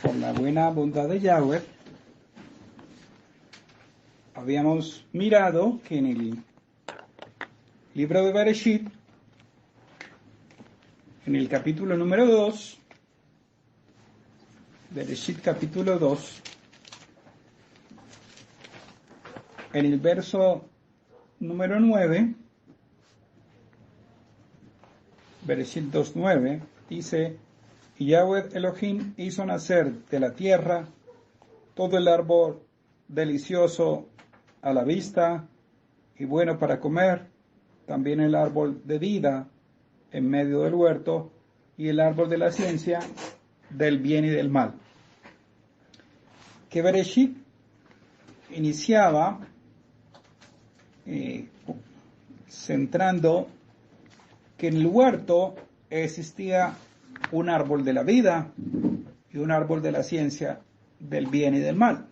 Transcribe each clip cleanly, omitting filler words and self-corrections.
Por la buena bondad de Yahweh, habíamos mirado que en el libro de Bereshit, en el capítulo número 2, Bereshit capítulo 2, en el verso número 9, Bereshit 2:9, dice: y Yahweh Elohim hizo nacer de la tierra todo el árbol delicioso a la vista y bueno para comer, también el árbol de vida en medio del huerto y el árbol de la ciencia del bien y del mal. Que Bereshit iniciaba centrando que en el huerto existía un árbol de la vida y un árbol de la ciencia del bien y del mal.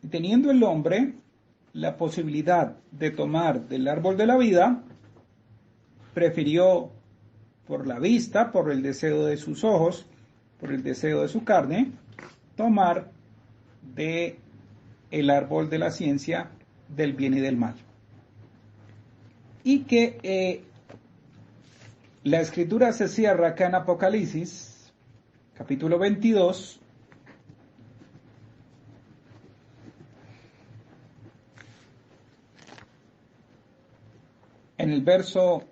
Y teniendo el hombre la posibilidad de tomar del árbol de la vida, prefirió por la vista, por el deseo de sus ojos, por el deseo de su carne, tomar de el árbol de la ciencia del bien y del mal. Y que la escritura se cierra acá en Apocalipsis, capítulo 22, en el verso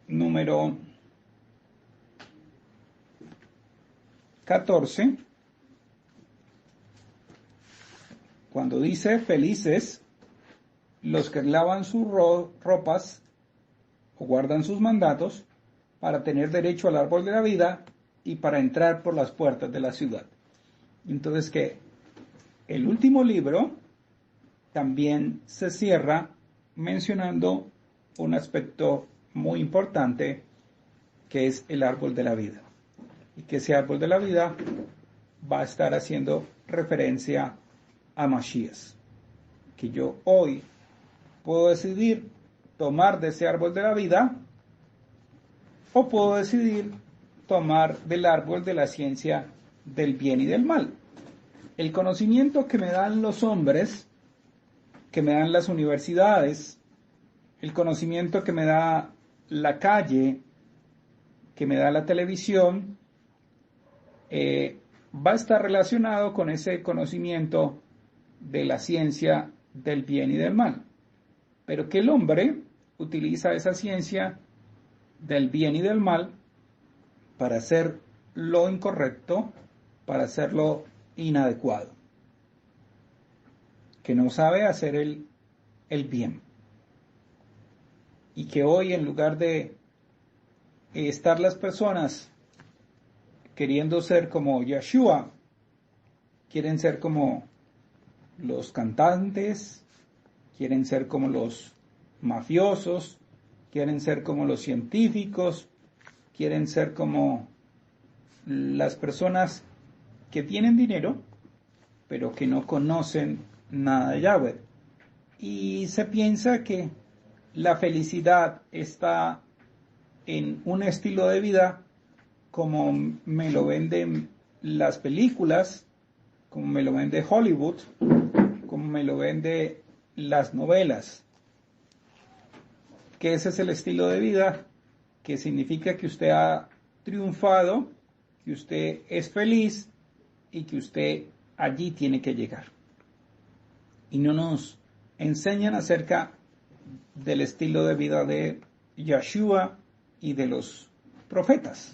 número 14, cuando dice: felices los que lavan sus ropas o guardan sus mandatos para tener derecho al árbol de la vida y para entrar por las puertas de la ciudad. Entonces que el último libro también se cierra mencionando un aspecto muy importante, que es el árbol de la vida, y que ese árbol de la vida va a estar haciendo referencia a Mashiach, que yo hoy puedo decidir tomar de ese árbol de la vida o puedo decidir tomar del árbol de la ciencia del bien y del mal. El conocimiento que me dan los hombres, que me dan las universidades, el conocimiento que me da la calle, que me da la televisión, va a estar relacionado con ese conocimiento de la ciencia del bien y del mal. Pero que el hombre utiliza esa ciencia del bien y del mal para hacer lo incorrecto, para hacer lo inadecuado, que no sabe hacer el bien. Y que hoy, en lugar de estar las personas queriendo ser como Yeshua, quieren ser como los cantantes, quieren ser como los mafiosos, quieren ser como los científicos, quieren ser como las personas que tienen dinero, pero que no conocen nada de Yahweh. Y se piensa que la felicidad está en un estilo de vida como me lo venden las películas, como me lo vende Hollywood, como me lo vende las novelas, que ese es el estilo de vida, que significa que usted ha triunfado, que usted es feliz y que usted allí tiene que llegar. Y no nos enseñan acerca del estilo de vida de Yeshua y de los profetas.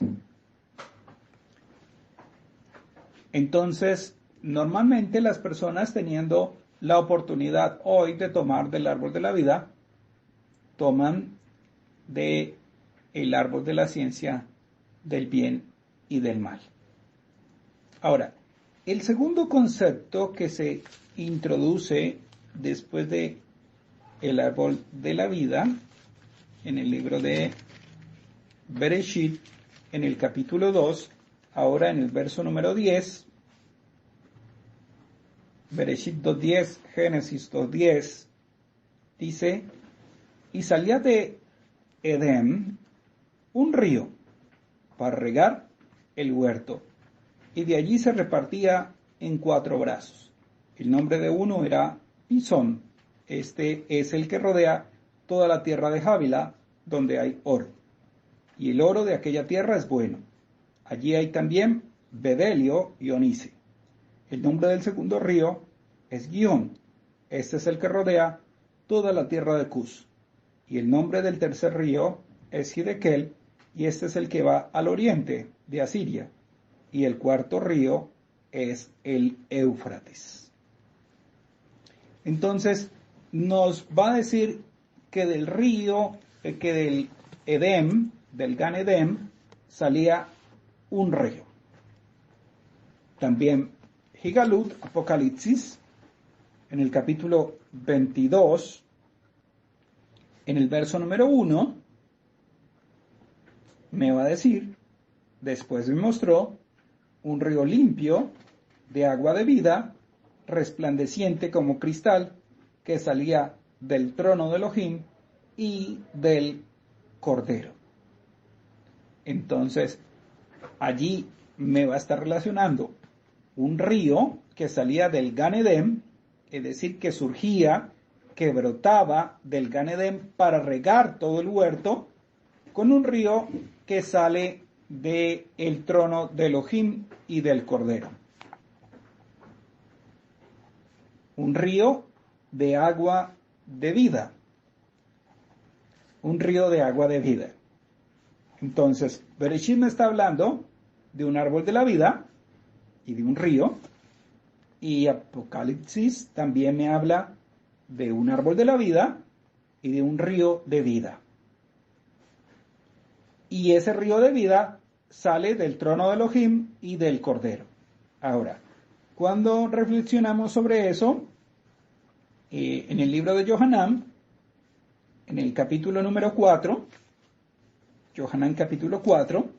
Entonces, normalmente las personas, teniendo la oportunidad hoy de tomar del árbol de la vida, toman de el árbol de la ciencia del bien y del mal. Ahora, el segundo concepto que se introduce después de el árbol de la vida en el libro de Bereshit, en el capítulo 2, ahora en el verso número 10, Bereshit 2.10, Génesis 2.10, dice: y salía de Edén un río para regar el huerto, y de allí se repartía en 4 brazos. El nombre de uno era Pisón. Este es el que rodea toda la tierra de Jávila, donde hay oro. Y el oro de aquella tierra es bueno. Allí hay también bedelio y onice. El nombre del segundo río es Gihón. Este es el que rodea toda la tierra de Cus. Y el nombre del tercer río es Hidekel, y este es el que va al oriente de Asiria. Y el cuarto río es el Éufrates. Entonces, nos va a decir que del río, que del Edem, del Gan Edem, salía un río. También Higalut, Apocalipsis, en el capítulo 22, en el verso número 1, me va a decir, después me mostró un río limpio de agua de vida, resplandeciente como cristal, que salía del trono de Elohim y del Cordero. Entonces, allí me va a estar relacionando un río que salía del Gan Edem, es decir, que surgía, que brotaba del Gan Edem para regar todo el huerto, con un río que sale del trono de Elohim y del Cordero. Un río de agua de vida. Un río de agua de vida. Entonces, Bereshit me está hablando de un árbol de la vida y de un río. Y Apocalipsis también me habla de un árbol de la vida y de un río de vida. Y ese río de vida sale del trono de Elohim y del Cordero. Ahora, cuando reflexionamos sobre eso, en el libro de Yohanan, en el capítulo número 4, Yohanan capítulo 4,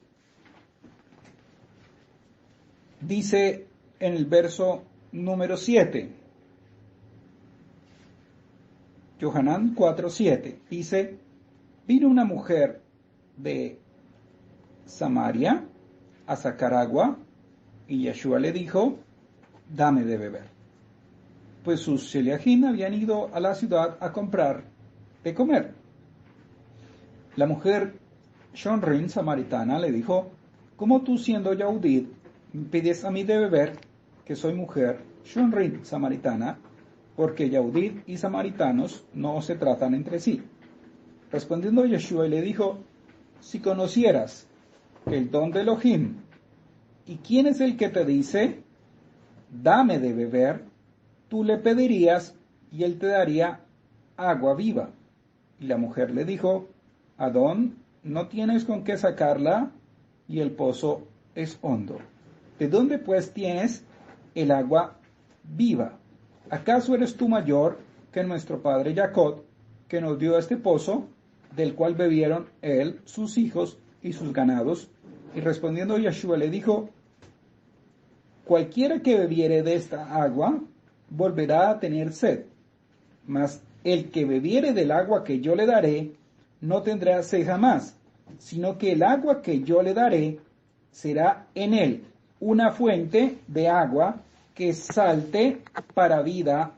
dice en el verso número 7, Yohanan 4:7, dice, vino una mujer de Samaria a sacar agua, y Yeshua le dijo, dame de beber. Pues sus sheliachim habían ido a la ciudad a comprar de comer. La mujer Shonrin, samaritana, le dijo, ¿cómo tú siendo Yahudit me pides a mí de beber, que soy mujer Shonrin, samaritana? Porque Yahudit y samaritanos no se tratan entre sí. Respondiendo Yeshua le dijo, si conocieras el don de Elohim, ¿y quién es el que te dice, dame de beber? Tú le pedirías y él te daría agua viva. Y la mujer le dijo, Adón, no tienes con qué sacarla y el pozo es hondo. ¿De dónde pues tienes el agua viva? ¿Acaso eres tú mayor que nuestro padre Jacob, que nos dio este pozo, del cual bebieron él, sus hijos y sus ganados? Y respondiendo Yeshua le dijo, cualquiera que bebiere de esta agua, volverá a tener sed, mas el que bebiere del agua que yo le daré, no tendrá sed jamás, sino que el agua que yo le daré será en él una fuente de agua que salte para vida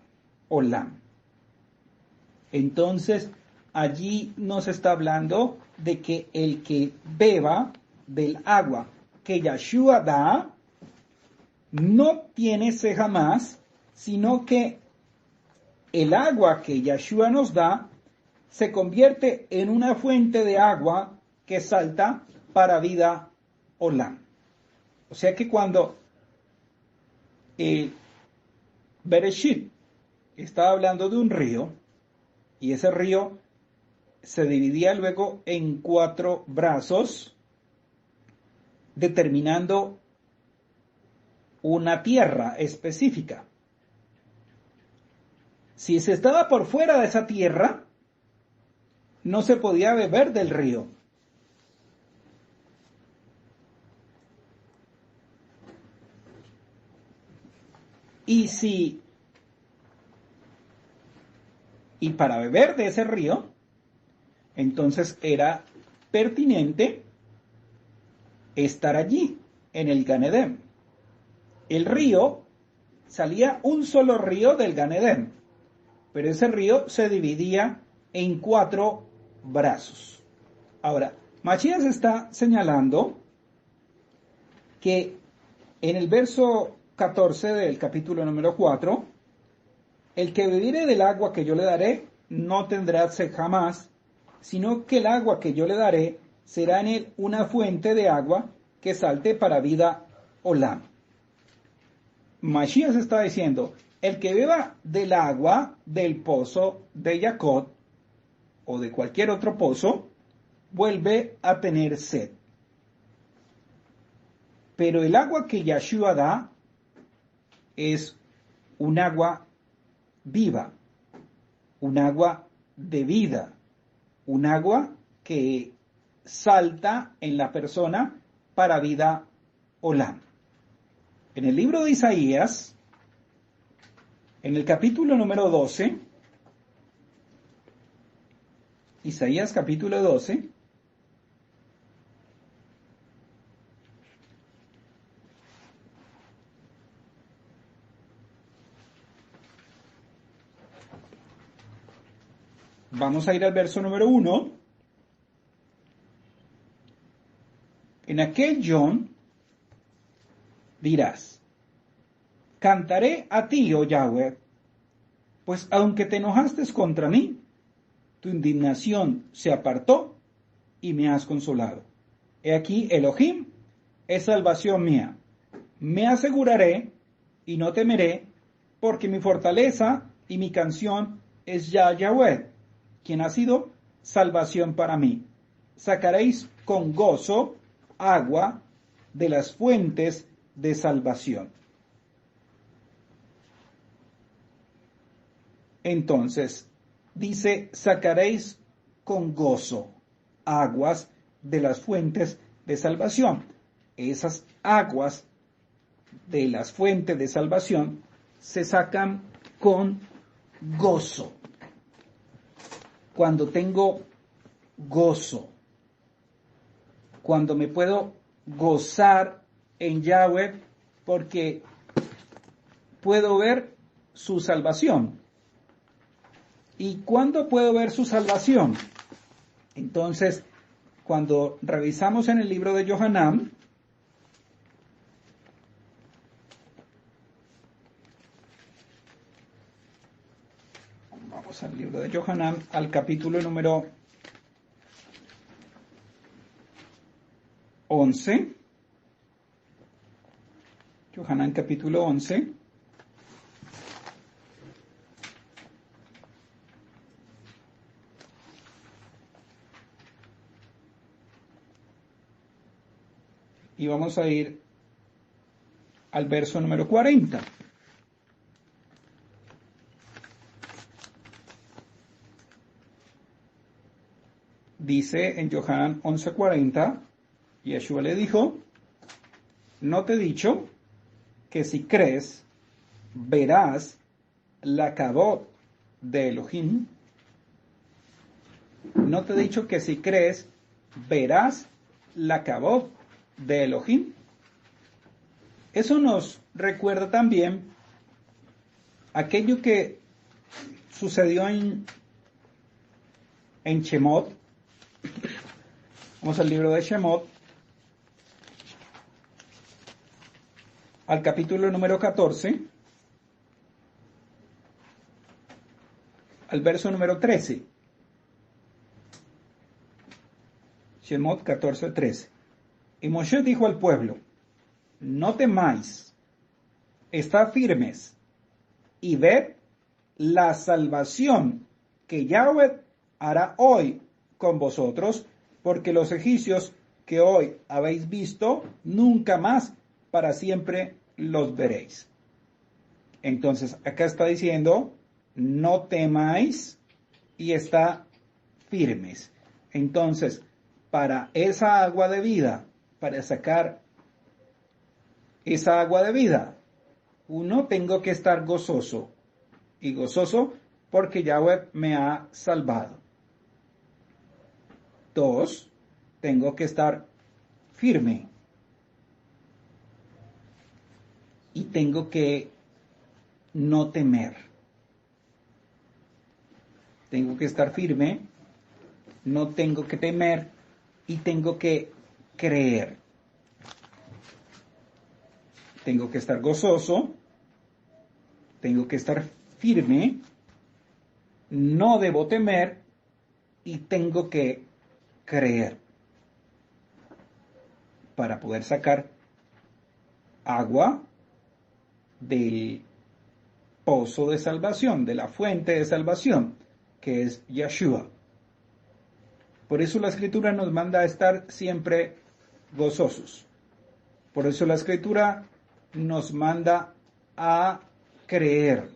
olam. Entonces, allí nos está hablando de que el que beba del agua que Yeshua da, no tiene sed jamás, sino que el agua que Yeshua nos da se convierte en una fuente de agua que salta para vida olam. O sea que cuando Bereshit estaba hablando de un río, y ese río se dividía luego en 4 brazos, determinando una tierra específica. Si se estaba por fuera de esa tierra, no se podía beber del río. Y para beber de ese río, entonces era pertinente estar allí, en el Gan Edem. El río, salía un solo río del Gan Edén, pero ese río se dividía en 4 brazos. Ahora, Mashiach está señalando que en el verso 14 del capítulo número 4, el que bebiere del agua que yo le daré no tendrá sed jamás, sino que el agua que yo le daré será en él una fuente de agua que salte para vida olam. Mashiach está diciendo, el que beba del agua del pozo de Jacob o de cualquier otro pozo, vuelve a tener sed. Pero el agua que Yeshua da es un agua viva, un agua de vida, un agua que salta en la persona para vida olam. En el libro de Isaías, en el capítulo número 12, Isaías capítulo 12, vamos a ir al verso número 1. En aquel Yom dirás, cantaré a ti, oh Yahweh, pues aunque te enojaste contra mí, tu indignación se apartó y me has consolado. He aquí, Elohim es salvación mía. Me aseguraré y no temeré, porque mi fortaleza y mi canción es Yahweh, quien ha sido salvación para mí. Sacaréis con gozo agua de las fuentes de salvación. Entonces, dice, sacaréis con gozo aguas de las fuentes de salvación. Esas aguas de las fuentes de salvación se sacan con gozo. Cuando tengo gozo, cuando me puedo gozar en Yahweh, porque puedo ver su salvación. ¿Y cuándo puedo ver su salvación? Entonces, cuando revisamos en el libro de Yohanan, vamos al libro de Yohanan, al capítulo número 11, Yohanan capítulo 11, y vamos a ir al verso número 40. Dice en Yohanan 11:40, Yeshua le dijo, ¿no te he dicho que si crees, verás la kabod de Elohim? ¿No te he dicho que si crees, verás la kabod de Elohim? Eso nos recuerda también aquello que sucedió en Shemot. Vamos al libro de Shemot, al capítulo número 14, al verso número 13. Shemot 14:13. Y Moshe dijo al pueblo, no temáis, estad firmes y ved la salvación que Yahweh hará hoy con vosotros, porque los egipcios que hoy habéis visto, nunca más para siempre los veréis. Entonces, acá está diciendo, no temáis y está firmes. Entonces, para esa agua de vida, para sacar esa agua de vida, uno, tengo que estar gozoso. Y gozoso porque Yahweh me ha salvado. 2, tengo que estar firme. Y tengo que no temer. Tengo que estar firme, no tengo que temer y tengo que creer. Tengo que estar gozoso, tengo que estar firme, no debo temer y tengo que creer para poder sacar agua del pozo de salvación, de la fuente de salvación, que es Yeshua. Por eso la Escritura nos manda a estar siempre gozosos. Por eso la Escritura nos manda a creer.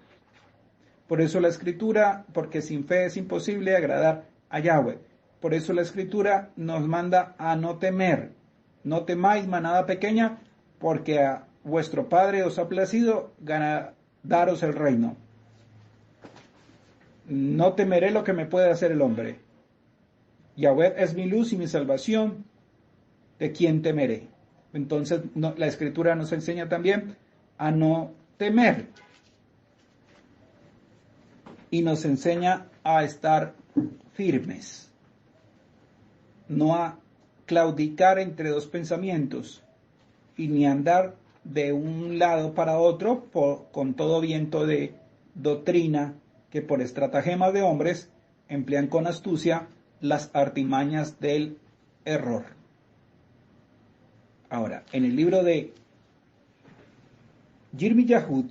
Por eso la Escritura, porque sin fe es imposible agradar a Yahweh. Por eso la Escritura nos manda a no temer. No temáis, manada pequeña, porque a vuestro Padre os ha placido daros el reino. No temeré lo que me puede hacer el hombre. Yahweh es mi luz y mi salvación. ¿De quién temeré? Entonces la Escritura nos enseña también a no temer. Y nos enseña a estar firmes. No a claudicar entre dos pensamientos. Y ni andar de un lado para otro con todo viento de doctrina que por estratagemas de hombres emplean con astucia las artimañas del error. Ahora, en el libro de Yirmi Yahud,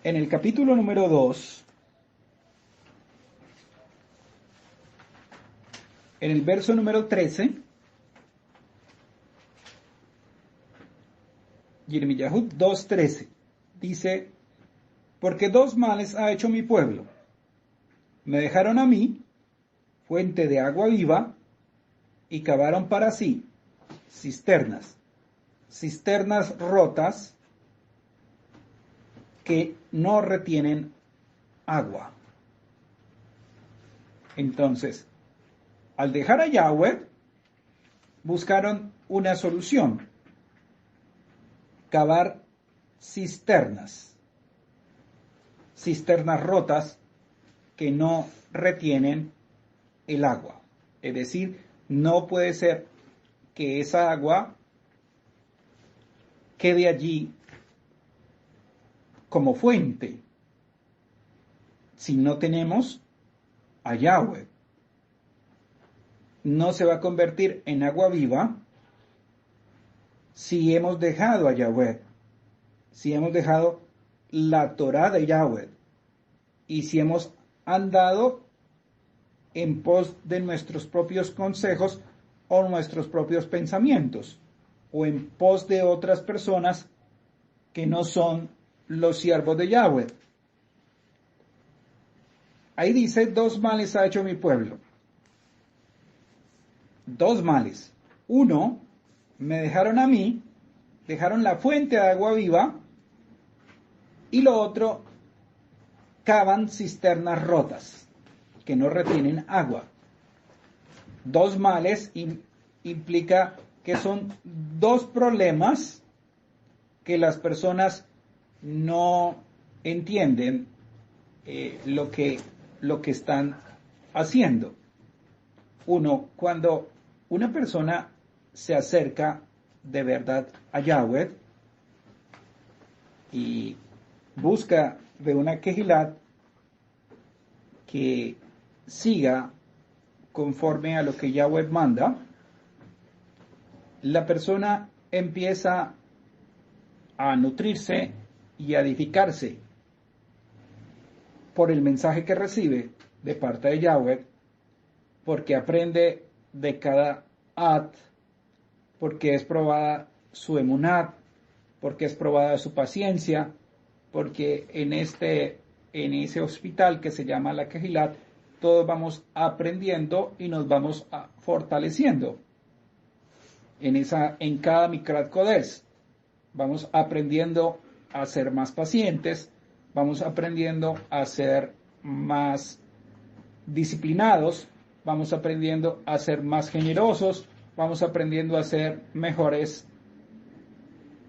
en el capítulo número 2, en el verso número 13, Yirmi Yahud 2:13, dice: porque dos males ha hecho mi pueblo. Me dejaron a mí, fuente de agua viva, y cavaron para sí cisternas rotas que no retienen agua. Entonces, al dejar a Yahweh, buscaron una solución: cavar cisternas rotas que no retienen el agua. Es decir, no puede ser que esa agua quede allí como fuente si no tenemos a Yahweh. No se va a convertir en agua viva si hemos dejado a Yahweh, si hemos dejado la Torá de Yahweh y si hemos andado en pos de nuestros propios consejos o nuestros propios pensamientos, o en pos de otras personas que no son los siervos de Yahweh. Ahí dice: dos males ha hecho mi pueblo. Dos males. Uno, me dejaron a mí, dejaron la fuente de agua viva, y lo otro, cavan cisternas rotas que no retienen agua. Dos males implica que son dos problemas que las personas no entienden lo que están haciendo. Uno, cuando una persona se acerca de verdad a Yahweh y busca de una Kehilat que siga conforme a lo que Yahweh manda, la persona empieza a nutrirse y a edificarse por el mensaje que recibe de parte de Yahweh, porque aprende de cada ad, porque es probada su emunat, porque es probada su paciencia, porque en ese hospital que se llama la Kehilat, todos vamos aprendiendo y nos vamos fortaleciendo. En cada Mikrat Kodesh vamos aprendiendo a ser más pacientes, vamos aprendiendo a ser más disciplinados, vamos aprendiendo a ser más generosos, vamos aprendiendo a ser mejores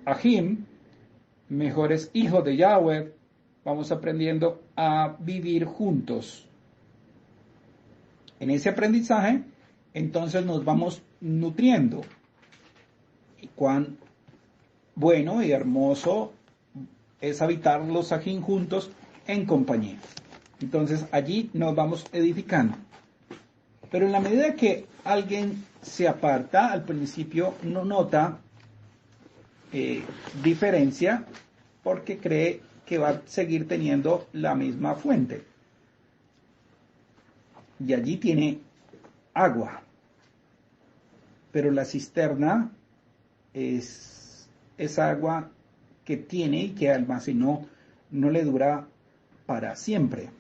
Ahim, mejores hijos de Yahweh, vamos aprendiendo a vivir juntos. En ese aprendizaje, entonces nos vamos nutriendo. Y cuán bueno y hermoso es habitar los Ahim juntos en compañía. Entonces allí nos vamos edificando. Pero en la medida que alguien se aparta, al principio no nota diferencia porque cree que va a seguir teniendo la misma fuente. Y allí tiene agua. Pero la cisterna es agua que tiene y que almacenó, no le dura para siempre.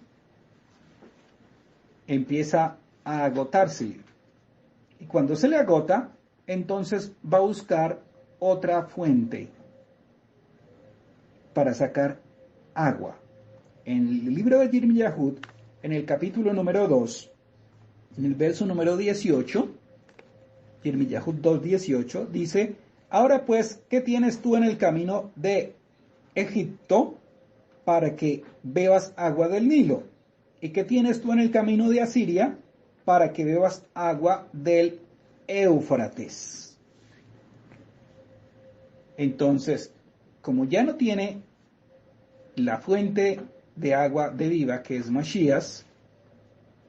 Empieza a agotarse. Y cuando se le agota, entonces va a buscar otra fuente para sacar agua. En el libro de Yirmiyahud, en el capítulo número 2, en el verso número 18, Yirmiyahud 2:18, dice: ahora pues, ¿qué tienes tú en el camino de Egipto para que bebas agua del Nilo? ¿Y qué tienes tú en el camino de Asiria para que bebas agua del Éufrates? Entonces, como ya no tiene la fuente de agua de vida, que es Mashiach,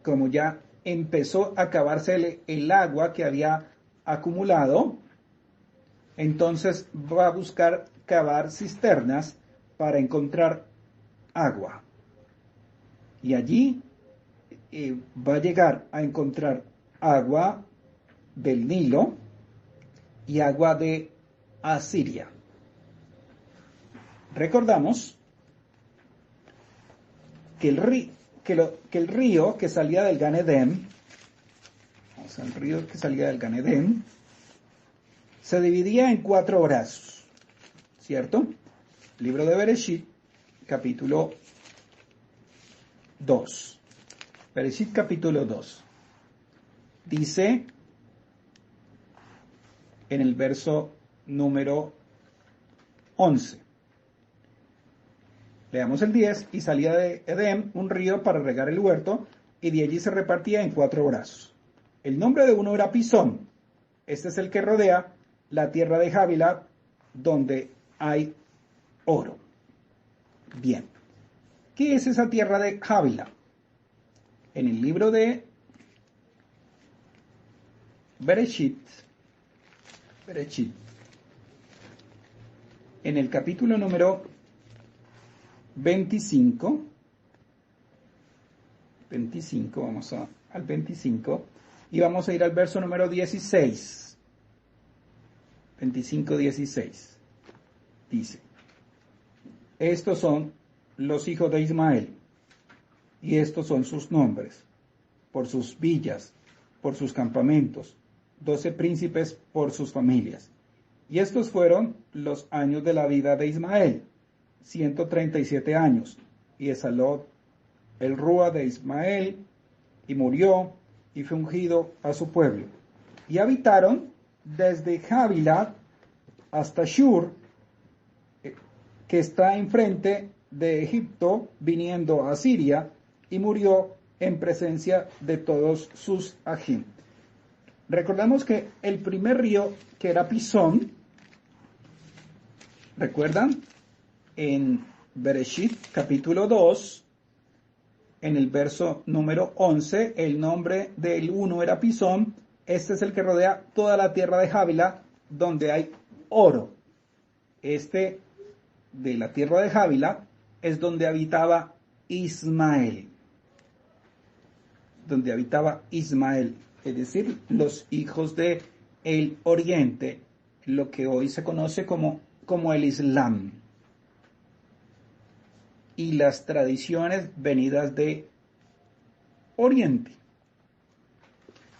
como ya empezó a acabarse el agua que había acumulado, entonces va a buscar cavar cisternas para encontrar agua. Y allí va a llegar a encontrar agua del Nilo y agua de Asiria. Recordamos que el río que salía del Gan Edén, el río que salía del Gan Edén, se dividía en 4 brazos, ¿cierto? Libro de Bereshit, capítulo 2. Bereshit, capítulo 2. Dice en el verso número 11. Leamos el 10. Y salía de Edén un río para regar el huerto, y de allí se repartía en 4 brazos. El nombre de uno era Pisón. Este es el que rodea la tierra de Javila, donde hay oro. Bien. ¿Qué es esa tierra de Javila? En el libro de Bereshit, en el capítulo número 25, vamos al 25, y vamos a ir al verso número 16. 25:16. Dice: estos son los hijos de Ismael, y estos son sus nombres, por sus villas, por sus campamentos, 12 príncipes por sus familias. Y estos fueron los años de la vida de Ismael, 137 años, y exhaló el rúa de Ismael, y murió, y fue ungido a su pueblo. Y habitaron desde Javila hasta Shur, que está enfrente de Egipto, viniendo a Siria, y murió en presencia de todos sus Ahim. Recordamos que el primer río, que era Pisón, ¿recuerdan? En Bereshit, capítulo 2, en el verso número 11, el nombre del uno era Pisón. Este es el que rodea toda la tierra de Javila, donde hay oro. Este de la tierra de Javila es donde habitaba Ismael. Donde habitaba Ismael, es decir, los hijos de el oriente, lo que hoy se conoce como el Islam, y las tradiciones venidas de Oriente.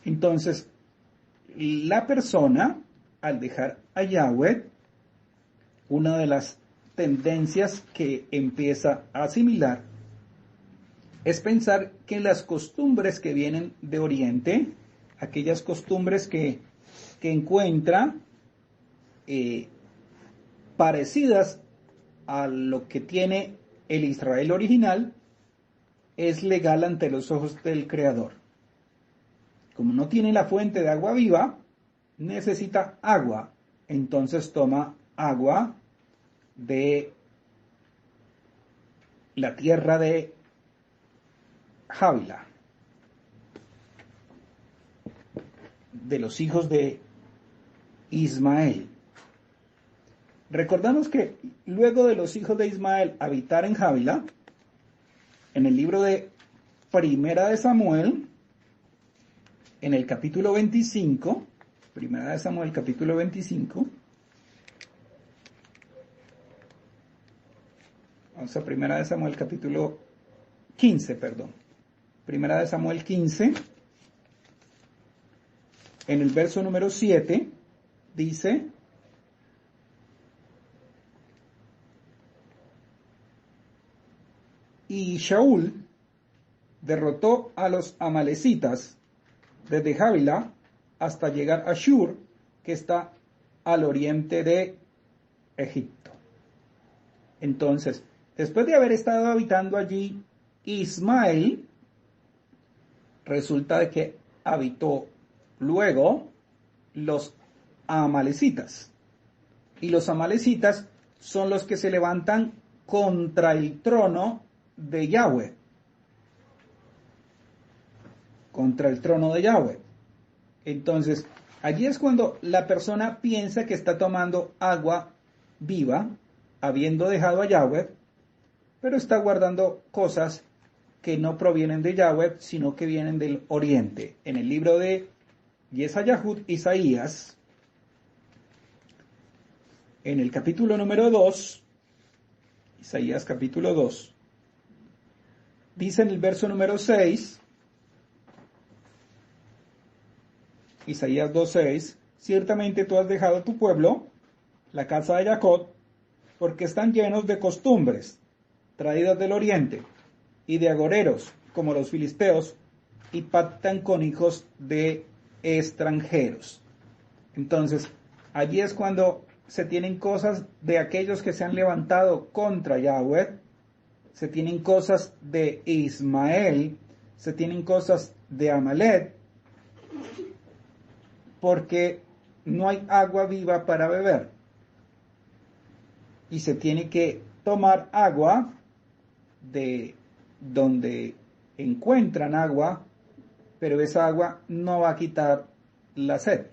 Entonces, la persona, al dejar a Yahweh, una de las tendencias que empieza a asimilar es pensar que las costumbres que vienen de Oriente, aquellas costumbres que encuentra parecidas a lo que tiene el Israel original, es legal ante los ojos del Creador. Como no tiene la fuente de agua viva, necesita agua, entonces toma agua de la tierra de Javila, de los hijos de Ismael. Recordamos que luego de los hijos de Ismael habitar en Javila, en el libro de Primera de Samuel, en el capítulo 25, Primera de Samuel, capítulo 25, vamos a Primera de Samuel, capítulo 15, perdón. Primera de Samuel 15, en el verso número 7, dice: y Shaul derrotó a los amalecitas desde Javila hasta llegar a Shur, que está al oriente de Egipto. Entonces, después de haber estado habitando allí Ismael, resulta de que habitó luego los amalecitas. Y los amalecitas son los que se levantan contra el trono de Yahweh. Contra el trono de Yahweh. Entonces, allí es cuando la persona piensa que está tomando agua viva, habiendo dejado a Yahweh, pero está guardando cosas que no provienen de Yahweh, sino que vienen del oriente. En el libro de Yesayahud, Isaías, en el capítulo número 2, Isaías capítulo 2, dice en el verso número 6, Isaías 2:6, ciertamente tú has dejado tu pueblo, la casa de Jacob, porque están llenos de costumbres traídas del oriente y de agoreros como los filisteos, y pactan con hijos de extranjeros. Entonces, allí es cuando se tienen cosas de aquellos que se han levantado contra Yahweh, se tienen cosas de Ismael, se tienen cosas de Amalek, porque no hay agua viva para beber. Y se tiene que tomar agua de donde encuentran agua, pero esa agua no va a quitar la sed.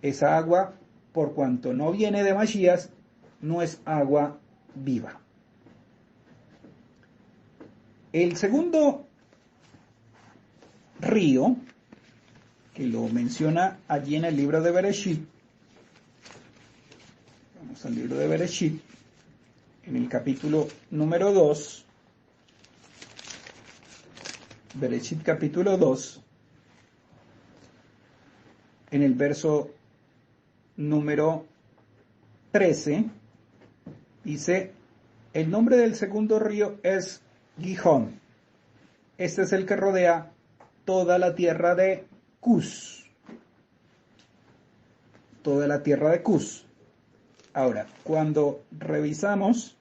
Esa agua, por cuanto no viene de Mashiach, no es agua viva. El segundo río, que lo menciona allí en el libro de Bereshit, vamos al libro de Bereshit, en el capítulo número 2, Bereshit capítulo 2, en el verso número 13, dice: el nombre del segundo río es Gihón. Este es el que rodea toda la tierra de Cus. Toda la tierra de Cus. Ahora, cuando revisamos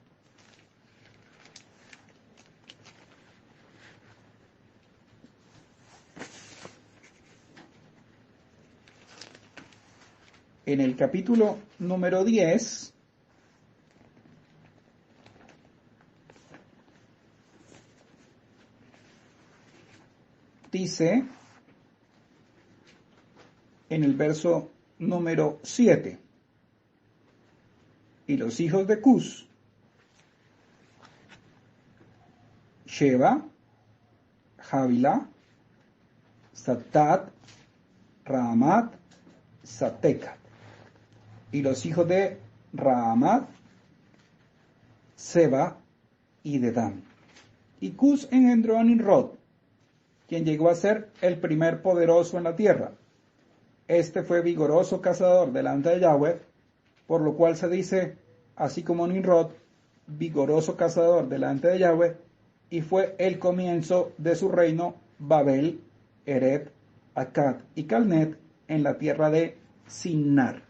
en el capítulo número 10, dice en el verso número 7: y los hijos de Cus, Sheba, Javila, Satat, Raamat, Satecat. Y los hijos de Raamat, Seba y Dedán. Y Cus engendró a Nimrod, quien llegó a ser el primer poderoso en la tierra. Este fue vigoroso cazador delante de Yahweh, por lo cual se dice, así como Nimrod, vigoroso cazador delante de Yahweh, y fue el comienzo de su reino Babel, Ereb, Akkad y Calnet en la tierra de Sinnar.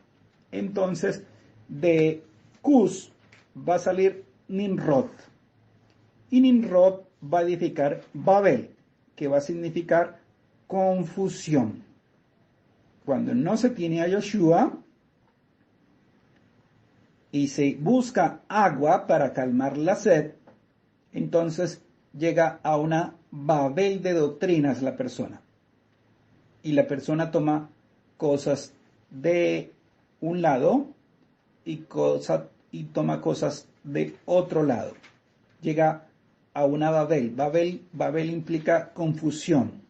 Entonces, de Cus va a salir Nimrod. Y Nimrod va a edificar Babel, que va a significar confusión. Cuando no se tiene a Yoshua y se busca agua para calmar la sed, entonces llega a una Babel de doctrinas la persona. Y la persona toma cosas de un lado y toma cosas de otro lado. Llega a una Babel. Babel implica confusión.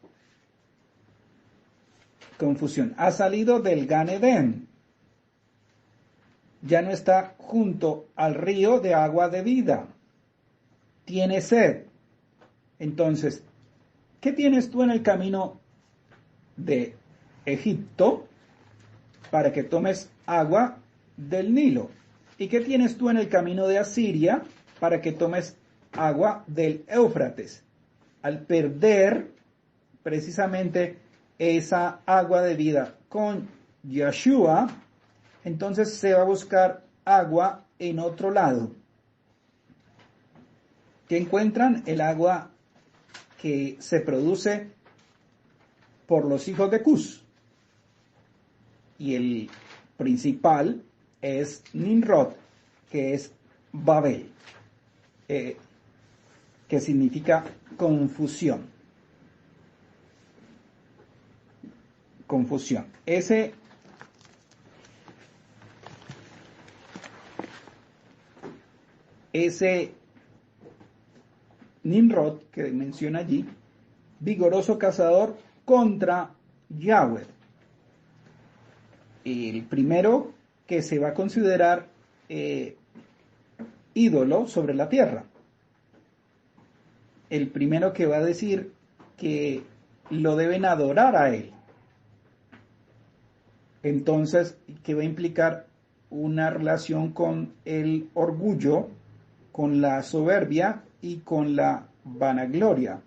Confusión. Ha salido del Gan Edén. Ya no está junto al río de agua de vida. Tiene sed. Entonces, ¿qué tienes tú en el camino de Egipto para que tomes agua del Nilo? ¿Y qué tienes tú en el camino de Asiria para que tomes agua del Éufrates? Al perder precisamente esa agua de vida con Yeshua, entonces se va a buscar agua en otro lado. Que encuentran el agua que se produce por los hijos de Cus. Y el principal es Nimrod, que es Babel, que significa confusión. Confusión. Ese Nimrod que menciona allí, vigoroso cazador contra Yahweh. El primero que se va a considerar ídolo sobre la tierra. El primero que va a decir que lo deben adorar a él. Entonces, que va a implicar una relación con el orgullo, con la soberbia y con la vanagloria.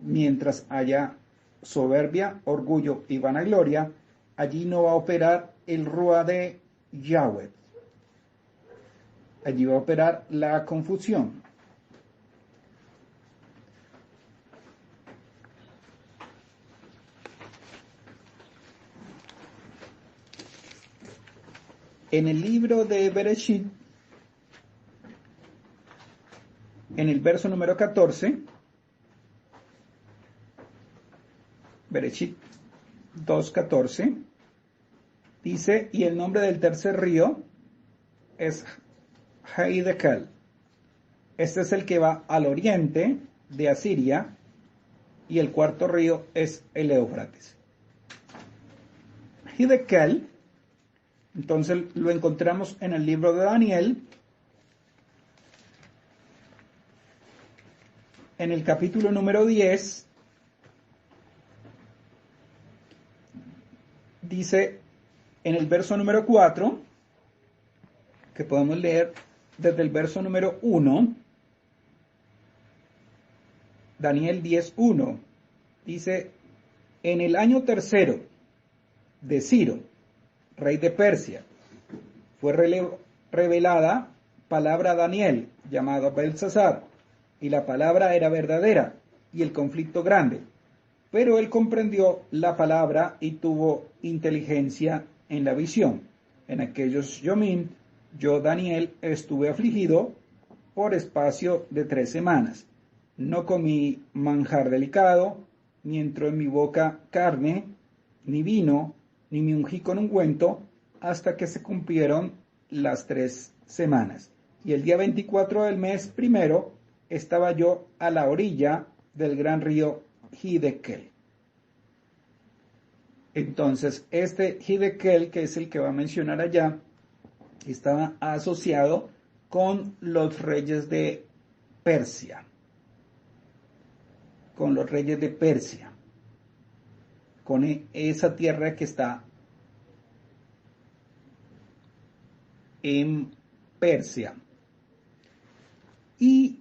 Mientras haya soberbia, orgullo y vanagloria, allí no va a operar el Ruah de Yahweh. Allí va a operar la confusión. En el libro de Bereshit, en el verso número 14, Bereshit 2:14, dice, y el nombre del tercer río es Hiddekel. Este es el que va al oriente de Asiria, y el cuarto río es el Éufrates. Hiddekel, entonces lo encontramos en el libro de Daniel, en el capítulo número 10, dice en el verso número 4, que podemos leer desde el verso número 1, Daniel 10:1, dice, en el año tercero de Ciro, rey de Persia, fue revelada palabra a Daniel, llamado Belsasar, y la palabra era verdadera, y el conflicto grande. Pero él comprendió la palabra y tuvo inteligencia en la visión. En aquellos Yomim, yo, Daniel, estuve afligido por espacio de 3 semanas. No comí manjar delicado, ni entró en mi boca carne, ni vino, ni me ungí con ungüento, hasta que se cumplieron las 3 semanas. Y el día 24 del mes primero estaba yo a la orilla del gran río Hiddekel. Entonces, este Hiddekel, que es el que va a mencionar allá, estaba asociado con los reyes de Persia. Con los reyes de Persia. Con esa tierra que está en Persia. Y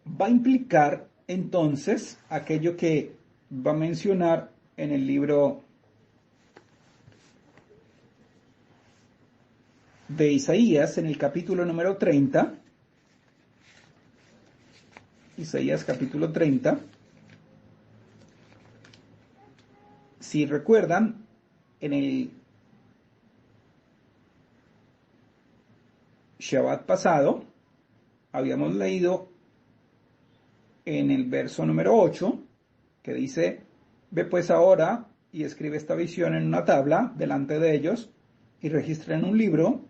va a implicar entonces aquello que va a mencionar en el libro de Isaías, en el capítulo número 30, Isaías capítulo 30. Si recuerdan, en el Shabbat pasado, habíamos leído en el verso número 8, que dice, ve pues ahora y escribe esta visión en una tabla delante de ellos y registra en un libro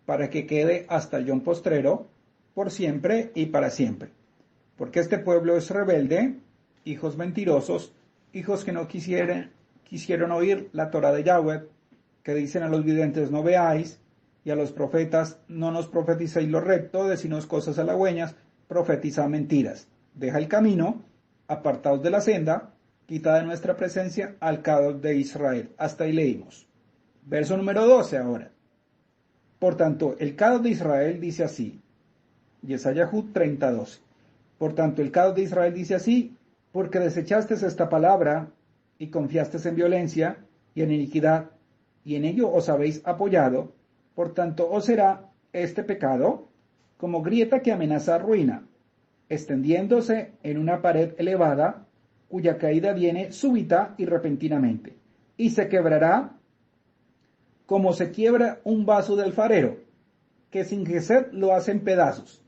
para que quede hasta el yom postrero, por siempre y para siempre. Porque este pueblo es rebelde, hijos mentirosos, hijos que no quisieron oír la Torah de Yahweh, que dicen a los videntes no veáis, y a los profetas no nos profeticéis lo recto, decinos cosas halagüeñas, profetiza mentiras. Deja el camino, apartaos de la senda, quita de nuestra presencia al Kadosh de Israel. Hasta ahí leímos. Verso número 12 ahora. Por tanto, el Kadosh de Israel dice así, Yesayahu 30:12. Por tanto, el Kadosh de Israel dice así, porque desechaste esta palabra y confiaste en violencia y en iniquidad, y en ello os habéis apoyado, por tanto os será este pecado como grieta que amenaza ruina, extendiéndose en una pared elevada, cuya caída viene súbita y repentinamente, y se quebrará como se quiebra un vaso de alfarero, que sin gesed lo hace en pedazos,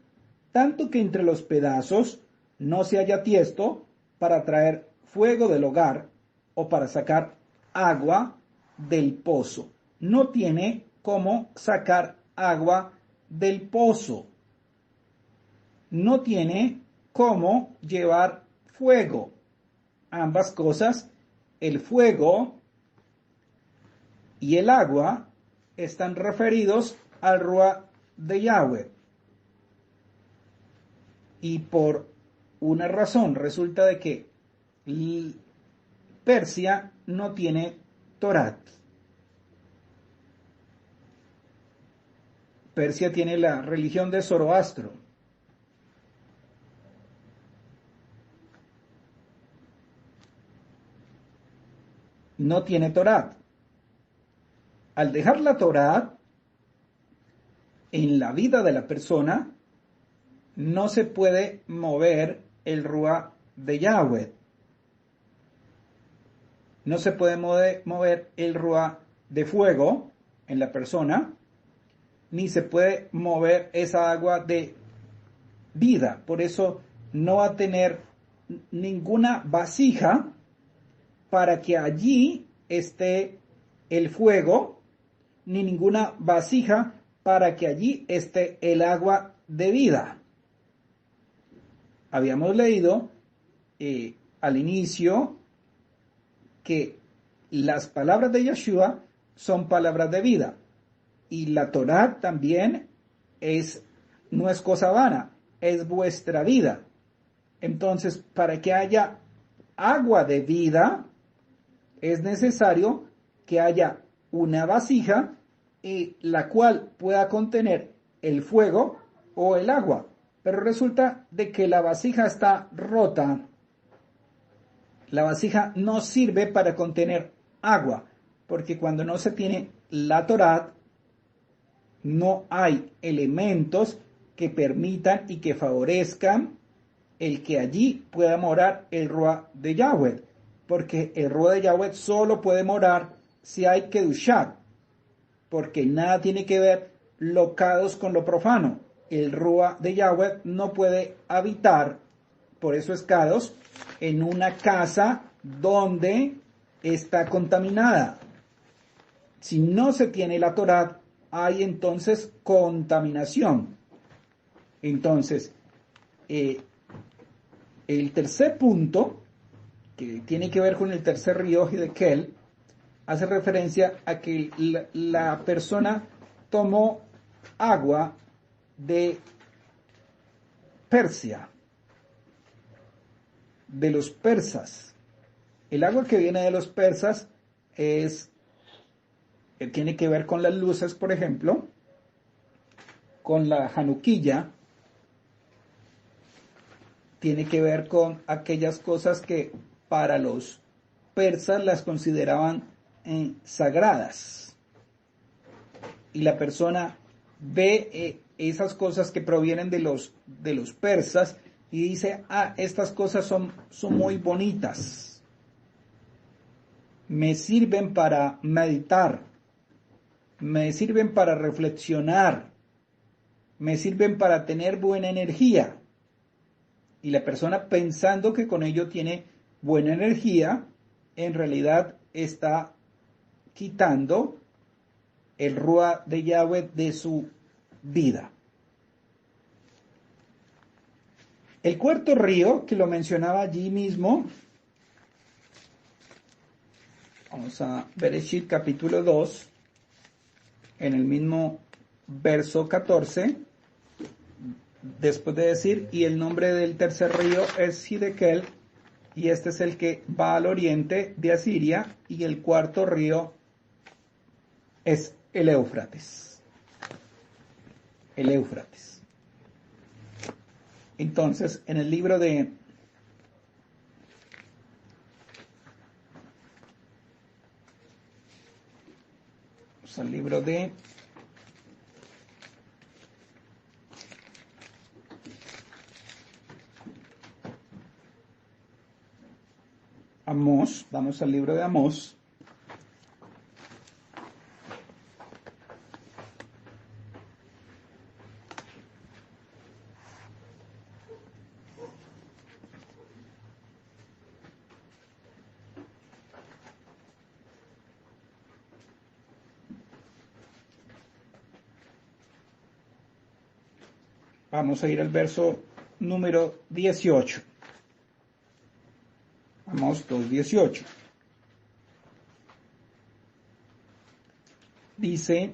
tanto que entre los pedazos no se haya tiesto para traer fuego del hogar o para sacar agua del pozo. No tiene cómo sacar agua del pozo. No tiene cómo llevar fuego. Ambas cosas, el fuego y el agua, están referidos al Ruach de Yahweh. Y por una razón, resulta de que Persia no tiene Torat. Persia tiene la religión de Zoroastro. No tiene Torat. Al dejar la Torat en la vida de la persona, no se puede mover el Ruach de Yahweh. No se puede mover el Ruach de fuego en la persona, ni se puede mover esa agua de vida. Por eso no va a tener ninguna vasija para que allí esté el fuego, ni ninguna vasija para que allí esté el agua de vida. Habíamos leído al inicio que las palabras de Yeshua son palabras de vida, y la Torá también no es cosa vana, es vuestra vida. Entonces, para que haya agua de vida, es necesario que haya una vasija la cual pueda contener el fuego o el agua. Pero resulta de que la vasija está rota. La vasija no sirve para contener agua, porque cuando no se tiene la Torá, no hay elementos que permitan y que favorezcan el que allí pueda morar el Ruach de Yahweh, porque el Ruach de Yahweh solo puede morar si hay Kedushat, porque nada tiene que ver lo kadosh con lo profano. El Ruach de Yahweh no puede habitar, por eso es kadosh, en una casa donde está contaminada. Si no se tiene la Torá, hay entonces contaminación. Entonces, el tercer punto, que tiene que ver con el tercer río de Kel, hace referencia a que la persona tomó agua de Persia, de los persas. El agua que viene de los persas tiene que ver con las luces, por ejemplo, con la Hanukkah, tiene que ver con aquellas cosas que para los persas las consideraban sagradas. Y la persona ve esas cosas que provienen de los persas y dice, estas cosas son muy bonitas. Me sirven para meditar, me sirven para reflexionar, me sirven para tener buena energía. Y la persona, pensando que con ello tiene buena energía, en realidad está quitando el Ruach de Yahweh de su vida. El cuarto río, que lo mencionaba allí mismo, vamos a Bereshit capítulo 2, en el mismo verso 14, después de decir, y el nombre del tercer río es Hidekel, y este es el que va al oriente de Asiria, y el cuarto río es el Éufrates. El Éufrates. Entonces, en el libro de Amós, vamos al libro de Amós. Vamos a ir al verso número 18. Amós 2:18. Dice,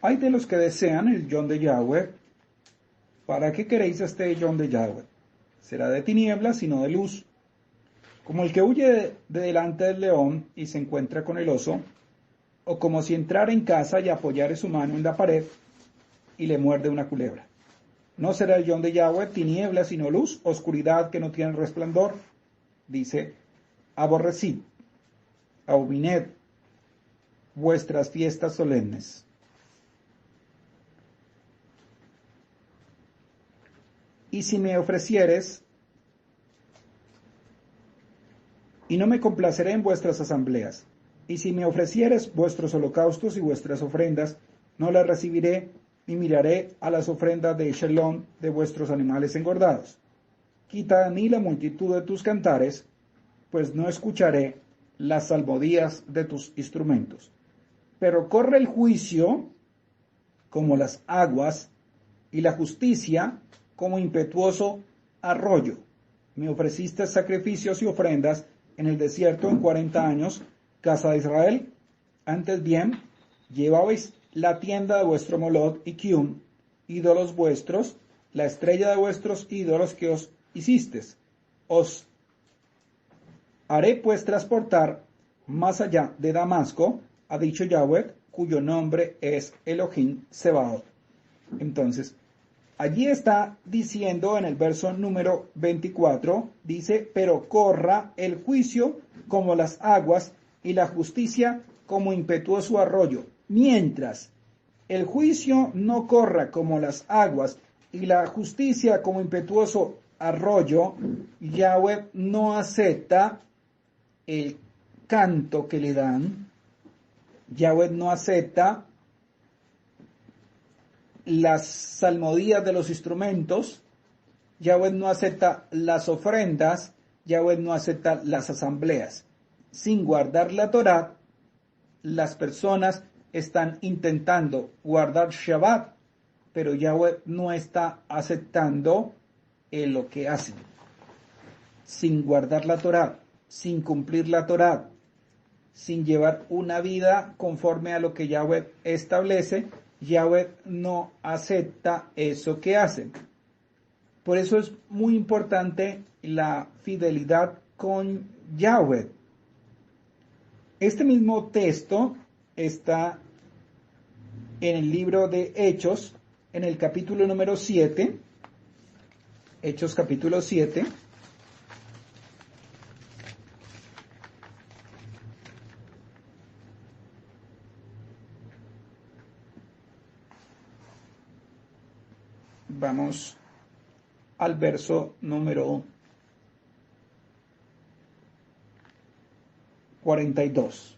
hay de los que desean el Yom de Yahweh. ¿Para qué queréis este Yom de Yahweh? Será de tinieblas y no de luz. Como el que huye de delante del león y se encuentra con el oso, o como si entrara en casa y apoyare su mano en la pared y le muerde una culebra. No será el Yom de Yahweh tinieblas sino luz, oscuridad que no tiene resplandor. Dice, aborrecid, abomined vuestras fiestas solemnes. Y si me ofrecieres, y no me complaceré en vuestras asambleas, y si me ofrecieres vuestros holocaustos y vuestras ofrendas, no las recibiré, ni miraré a las ofrendas de Shalom de vuestros animales engordados. Quita de mí la multitud de tus cantares, pues no escucharé las salmodías de tus instrumentos. Pero corre el juicio como las aguas, y la justicia como impetuoso arroyo. Me ofreciste sacrificios y ofrendas en el desierto en 40 años, casa de Israel. Antes bien, llevabais la tienda de vuestro Molot y Kium, ídolos vuestros, la estrella de vuestros ídolos que os hicisteis. Os haré pues transportar más allá de Damasco, ha dicho Yahweh, cuyo nombre es Elohim Sebaot. Entonces, allí está diciendo en el verso número 24, dice, pero corra el juicio como las aguas y la justicia como impetuoso arroyo. Mientras el juicio no corra como las aguas y la justicia como impetuoso arroyo, Yahweh no acepta el canto que le dan, Yahweh no acepta las salmodías de los instrumentos, Yahweh no acepta las ofrendas, Yahweh no acepta las asambleas. Sin guardar la Torá, las personas están intentando guardar Shabbat, pero Yahweh no está aceptando lo que hacen. Sin guardar la Torá, sin cumplir la Torá, sin llevar una vida conforme a lo que Yahweh establece, Yahweh no acepta eso que hacen. Por eso es muy importante la fidelidad con Yahweh. Este mismo texto está en el libro de Hechos, en el capítulo número 7, Hechos capítulo 7, vamos al verso número 42.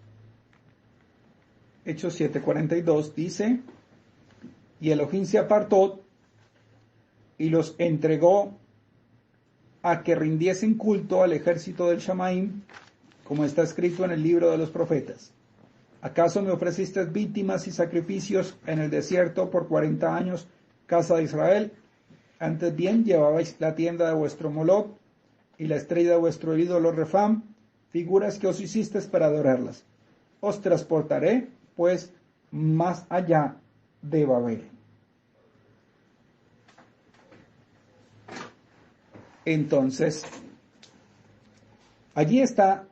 Hechos 7:42 dice: y Elohim se apartó y los entregó a que rindiesen culto al ejército del Shamaim, como está escrito en el libro de los profetas. ¿Acaso me ofreciste víctimas y sacrificios en el desierto por 40 años, casa de Israel? Antes bien llevabais la tienda de vuestro Moloch y la estrella de vuestro ídolo Refam, figuras que os hicisteis para adorarlas. Os transportaré, pues, más allá de Babel. Entonces, allí está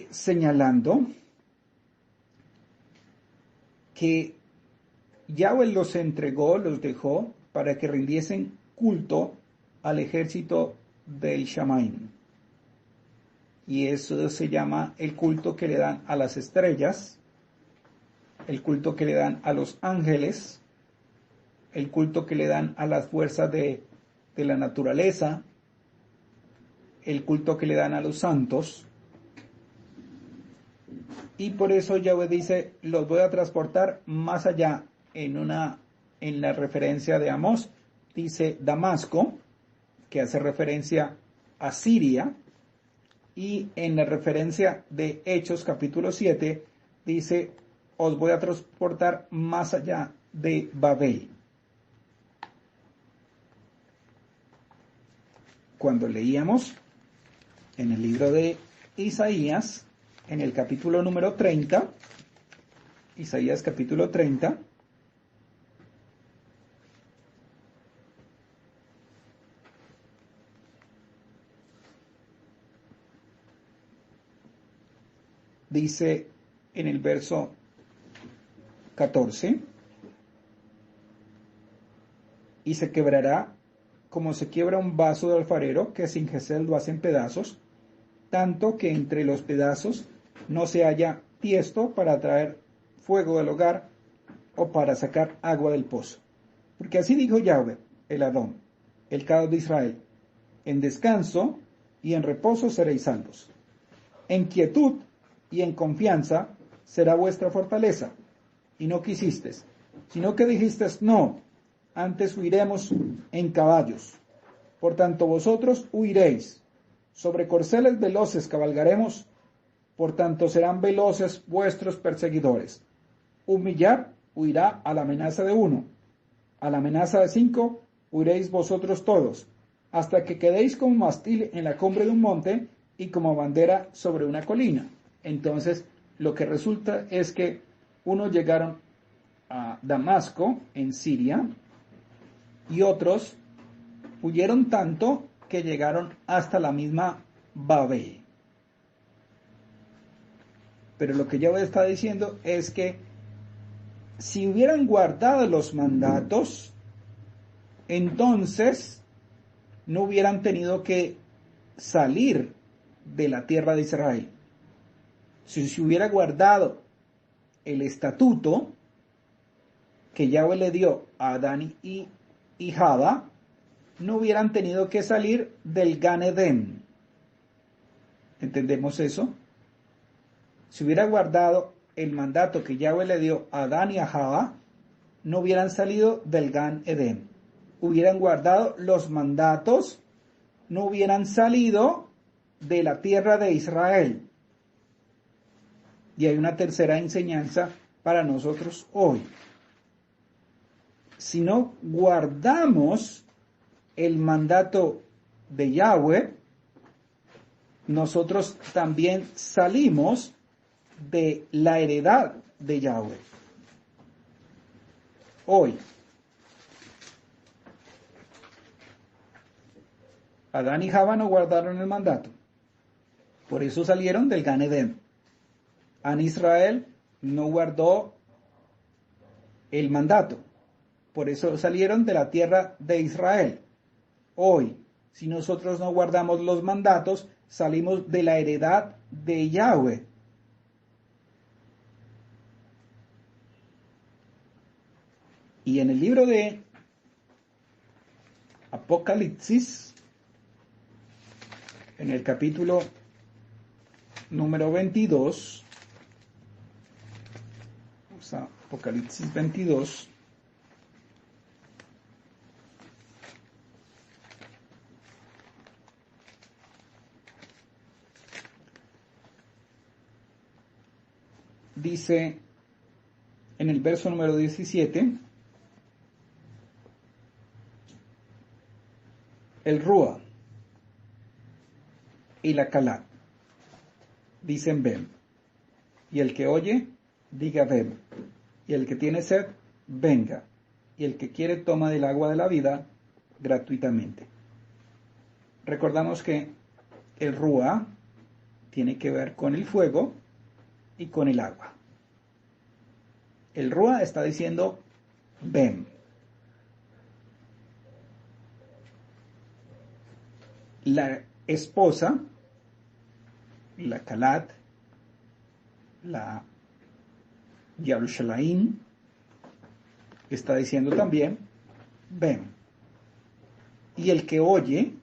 señalando que Yahweh los entregó, los dejó, para que rindiesen culto al ejército del Shamaim. Y eso se llama el culto que le dan a las estrellas, el culto que le dan a los ángeles, el culto que le dan a las fuerzas de la naturaleza, el culto que le dan a los santos. Y por eso Yahweh dice, los voy a transportar más allá. En la referencia de Amós dice Damasco, que hace referencia a Siria, y en la referencia de Hechos capítulo 7 dice, os voy a transportar más allá de Babel. Cuando leíamos en el libro de Isaías, en el capítulo número 30, Isaías capítulo 30, dice en el verso 14, y se quebrará como se quiebra un vaso de alfarero, que sin gesel lo hace en pedazos, tanto que entre los pedazos no se halla tiesto para traer fuego del hogar o para sacar agua del pozo. Porque así dijo Yahweh, el Adón, el Kadosh de Israel: en descanso y en reposo seréis salvos. En quietud y en confianza será vuestra fortaleza. Y no quisistes, sino que dijistes, no, antes huiremos en caballos. Por tanto vosotros huiréis, sobre corceles veloces cabalgaremos, por tanto serán veloces vuestros perseguidores. Un millar huirá a la amenaza de uno, a la amenaza de 5 huiréis vosotros todos, hasta que quedéis como mastil en la cumbre de un monte y como bandera sobre una colina. Entonces, lo que resulta es que unos llegaron a Damasco, en Siria, y otros huyeron tanto que llegaron hasta la misma Babel. Pero lo que Yahweh está diciendo es que si hubieran guardado los mandatos, entonces no hubieran tenido que salir de la tierra de Israel. Si se hubiera guardado el estatuto que Yahweh le dio a Adán y Java, no hubieran tenido que salir del Gan Edén. ¿Entendemos eso? Si hubiera guardado el mandato que Yahweh le dio a Adán y a Java, no hubieran salido del Gan Edén. Hubieran guardado los mandatos, no hubieran salido de la tierra de Israel. Y hay una tercera enseñanza para nosotros hoy. Si no guardamos el mandato de Yahweh, nosotros también salimos de la heredad de Yahweh. Hoy, Adán y Java no guardaron el mandato, por eso salieron del Gan Edén. An Israel no guardó el mandato, Por eso salieron de la tierra de Israel. Hoy, si nosotros no guardamos los mandatos, salimos de la heredad de Yahweh. Y en el libro de Apocalipsis, en el capítulo número 22, vamos a Apocalipsis 22, dice en el verso número 17, el Rúa y la Calá dicen ven, y el que oye, diga ven, y el que tiene sed, venga, y el que quiere toma del agua de la vida gratuitamente. Recordamos que el Rúa tiene que ver con el fuego y con el agua. El Rúa está diciendo ven. La esposa, la Kalat, la Yerushalayim, está diciendo también ven. Y el que oye,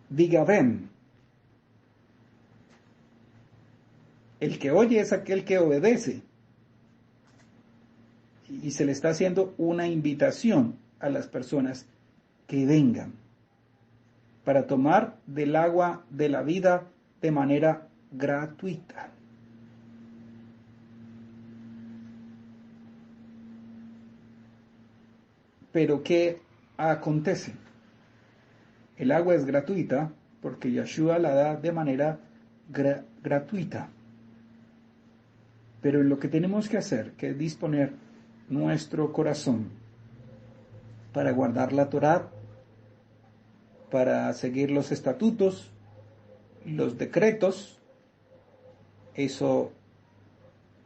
diga ven. El que oye es aquel que obedece. Y se le está haciendo una invitación a las personas que vengan para tomar del agua de la vida de manera gratuita. Pero ¿qué acontece? El agua es gratuita porque Yeshua la da de manera gratuita. Pero lo que tenemos que hacer, que es disponer nuestro corazón para guardar la Torá, para seguir los estatutos, los decretos, eso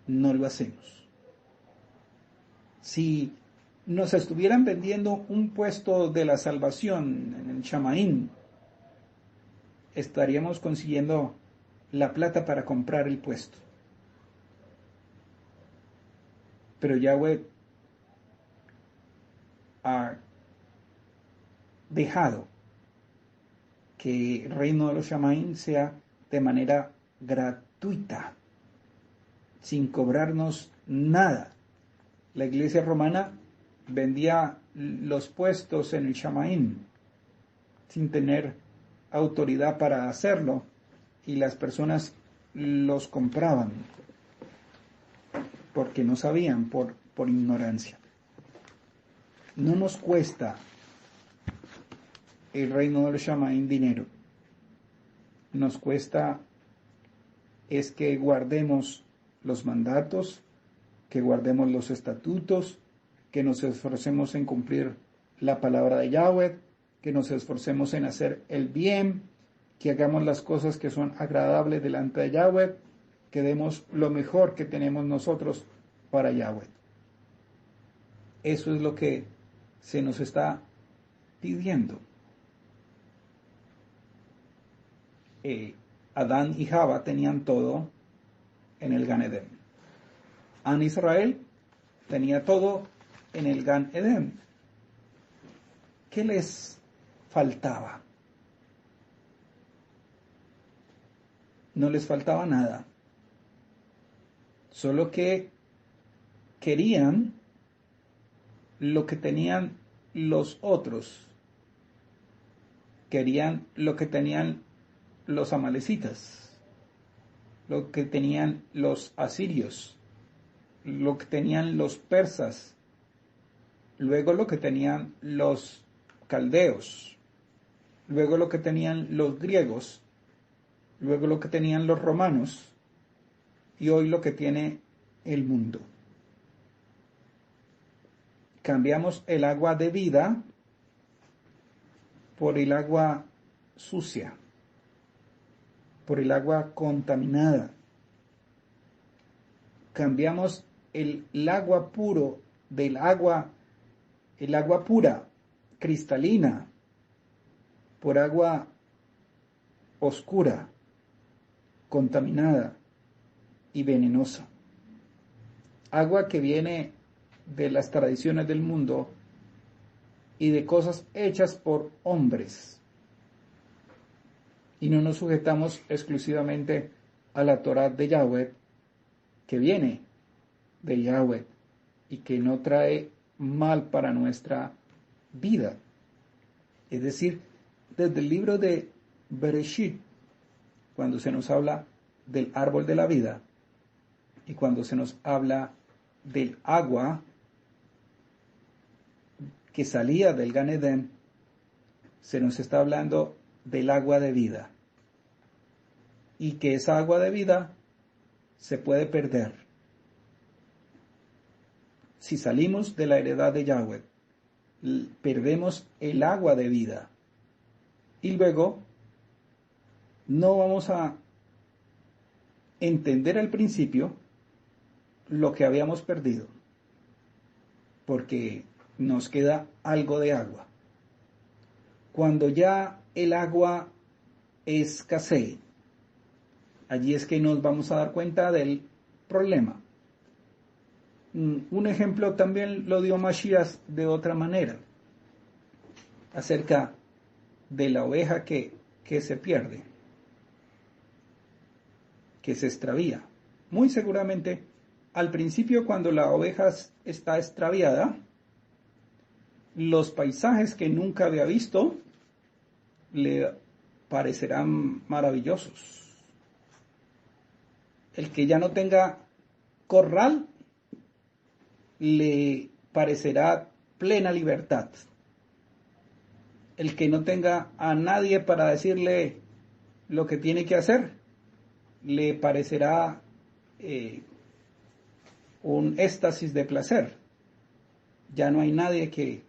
no lo hacemos. Si nos estuvieran vendiendo un puesto de la salvación en el Shamaín, estaríamos consiguiendo la plata para comprar el puesto. Pero Yahweh ha dejado que el reino de los Shamaín sea de manera gratuita, sin cobrarnos nada. La iglesia romana vendía los puestos en el Shamaín sin tener autoridad para hacerlo, y las personas los compraban porque no sabían, por ignorancia. No nos cuesta el reino de los Shamaín dinero. Nos cuesta es que guardemos los mandatos, que guardemos los estatutos, que nos esforcemos en cumplir la palabra de Yahweh, que nos esforcemos en hacer el bien, que hagamos las cosas que son agradables delante de Yahweh, que demos lo mejor que tenemos nosotros para Yahweh. Eso es lo que se nos está pidiendo. Adán y Java tenían todo en el Gan Edén. An Israel tenía todo en el Gan Edén. ¿Qué les faltaba? No les faltaba nada. Solo que querían lo que tenían los otros. Querían lo que tenían los amalecitas, lo que tenían los asirios, lo que tenían los persas, luego lo que tenían los caldeos, luego lo que tenían los griegos, luego lo que tenían los romanos, y hoy lo que tiene el mundo. Cambiamos el agua de vida por el agua sucia, por el agua contaminada. Cambiamos el agua puro, el agua pura, cristalina, por agua oscura, contaminada y venenosa. Agua que viene de las tradiciones del mundo y de cosas hechas por hombres. Y no nos sujetamos exclusivamente a la Torá de Yahweh, que viene de Yahweh y que no trae mal para nuestra vida. Es decir, desde el libro de Bereshit, cuando se nos habla del árbol de la vida y cuando se nos habla del agua que salía del Gan Edén, se nos está hablando del agua de vida y que esa agua de vida se puede perder. Si salimos de la heredad de Yahweh, perdemos el agua de vida y luego no vamos a entender al principio lo que habíamos perdido, porque nos queda algo de agua. Cuando ya el agua escasee, allí es que nos vamos a dar cuenta del problema. Un ejemplo también lo dio Mashiach de otra manera, acerca de la oveja que se pierde, que se extravía. Muy seguramente, al principio, cuando la oveja está extraviada, los paisajes que nunca había visto le parecerán maravillosos. El que ya no tenga corral le parecerá plena libertad. El que no tenga a nadie para decirle lo que tiene que hacer, le parecerá un éxtasis de placer. Ya no hay nadie que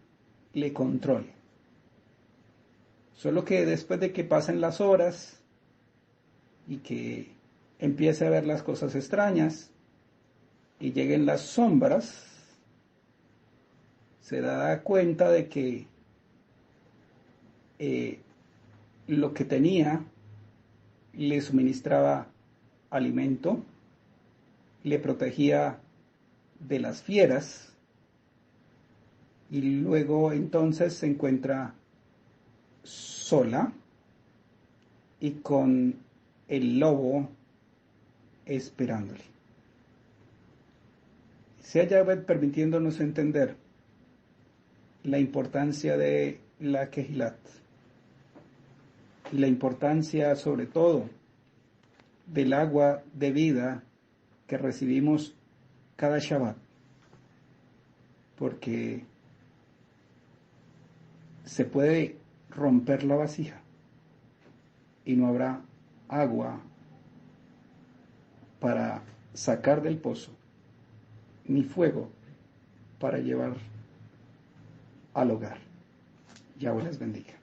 le controle. Solo que después de que pasen las horas y que empiece a ver las cosas extrañas y lleguen las sombras, se da cuenta de que lo que tenía le suministraba alimento, le protegía de las fieras, y luego entonces se encuentra sola y con el lobo esperándole. Sea Yahweh permitiéndonos entender la importancia de la Kehilat y la importancia sobre todo del agua de vida que recibimos cada Shabbat, porque se puede romper la vasija y no habrá agua para sacar del pozo, ni fuego para llevar al hogar. Yahweh les bendiga.